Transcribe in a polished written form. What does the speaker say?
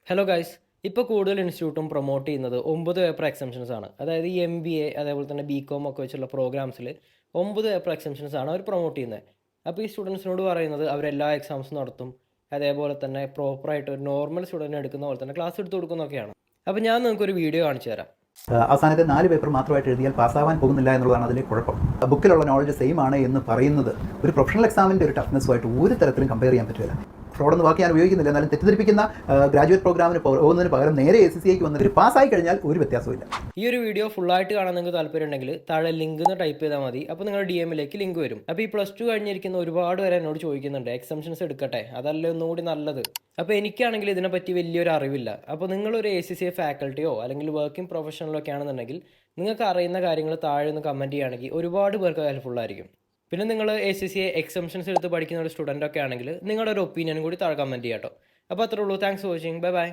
Hello guys. ഇപ്പോൾ കൂടുതൽ ഇൻസ്റ്റിറ്റ്യൂട്ടും promote ചെയ്യുന്നത് 9 പേപ്പർ എക്സംഷൻസ് ആണ്. അതായത് ഈ MBA അതേപോലെ തന്നെ BCom ഒക്കെ വെച്ചുള്ള പ്രോഗ്രാംസിൽ 9 പേപ്പർ എക്സംഷൻസ് ആണ് അവർ പ്രൊമോട്ട് ചെയ്യുന്നത്. അപ്പോൾ ഈ സ്റ്റുഡൻസിനോട് പറയുന്നത് അവരെല്ലാ എക്സാംസും നടത്തും, അതേപോലെ തന്നെ പ്രോപ്പറായിട്ട് ഒരു നോർമൽ സ്റ്റുഡൻറ്റിന് എടുക്കുന്ന പോലെ തന്നെ ക്ലാസ് എടുത്ത് കൊടുക്കുന്നതൊക്കെയാണ്. അപ്പോൾ ഞാൻ നിങ്ങൾക്കൊരു വീഡിയോ കാണിച്ചു തരാം. അവസാനത്തെ 4 പേപ്പർ മാത്രമായിട്ട് എഴുതിയാൽ പാസ്സാവാൻ പോകുന്നില്ല എന്നുള്ളതാണ് അതിലെ കുഴപ്പം. ബുക്കിലുള്ള നോളജ് സെയിം ആണ് എന്ന് പറയുന്നത് ഒരു പ്രൊഫഷണൽ എക്സാമിൻ്റെ ഒരു ടഫ്നെസ്സുമായിട്ട് ഒരു തരത്തിലും കമ്പയർ ചെയ്യാൻ പറ്റില്ല. ഫ്രോഡെന്ന് വാക്ക് ഞാൻ ഉപയോഗിക്കുന്നില്ല, എന്നാലും തെറ്റിദ്ധരിപ്പിക്കുന്ന ഗ്രാജുവേറ്റ് പ്രോഗ്രാമിന് പോകുന്നതിന് പകരം നേരെ ACCAക്ക് വന്നിട്ട് പാസ്സായി കഴിഞ്ഞാൽ ഒരു വ്യത്യാസമില്ല. ഈ ഒരു വീഡിയോ ഫുള്ളായിട്ട് കാണാൻ നിങ്ങൾക്ക് താല്പര്യം ഉണ്ടെങ്കിൽ താഴെ ലിങ്ക് എന്ന് ടൈപ്പ് ചെയ്താൽ മതി. അപ്പോൾ നിങ്ങളുടെ DM-ലേക്ക് ലിങ്ക് വരും. അപ്പോൾ ഈ +2 കഴിഞ്ഞിരിക്കുന്ന ഒരുപാട് പേര് എന്നോട് ചോദിക്കുന്നുണ്ട് എക്സംഷൻസ് എടുക്കട്ടെ, അതല്ലേ ഒന്നുകൂടി നല്ലത്. അപ്പോൾ എനിക്കാണെങ്കിൽ ഇതിനെപ്പറ്റി വലിയൊരു അറിവില്ല. അപ്പോൾ നിങ്ങളൊരു ACCA ഫാക്കൽറ്റിയോ അല്ലെങ്കിൽ വർക്കിംഗ് പ്രൊഫഷണലോ ഒക്കെ ആണെന്നുണ്ടെങ്കിൽ നിങ്ങൾക്ക് അറിയുന്ന കാര്യങ്ങൾ താഴെ ഒന്ന് കമൻറ്റ് ചെയ്യുകയാണെങ്കിൽ ഒരുപാട് പേർക്ക് ഹെൽപ്ഫുള്ളായിരിക്കും. പിന്നെ നിങ്ങൾ ACCA എക്സംഷൻസ് എടുത്ത് പഠിക്കുന്ന ഒരു സ്റ്റുഡൻ്റ് ഒക്കെ ആണെങ്കിൽ നിങ്ങളുടെ ഒരു ഒപ്പീനിയൻ കൂടി താഴെ കമൻറ്റ് ചെയ്യാം കേട്ടോ. അപ്പോൾ അത്രേ ഉള്ളൂ. Thanks for watching. Bye bye.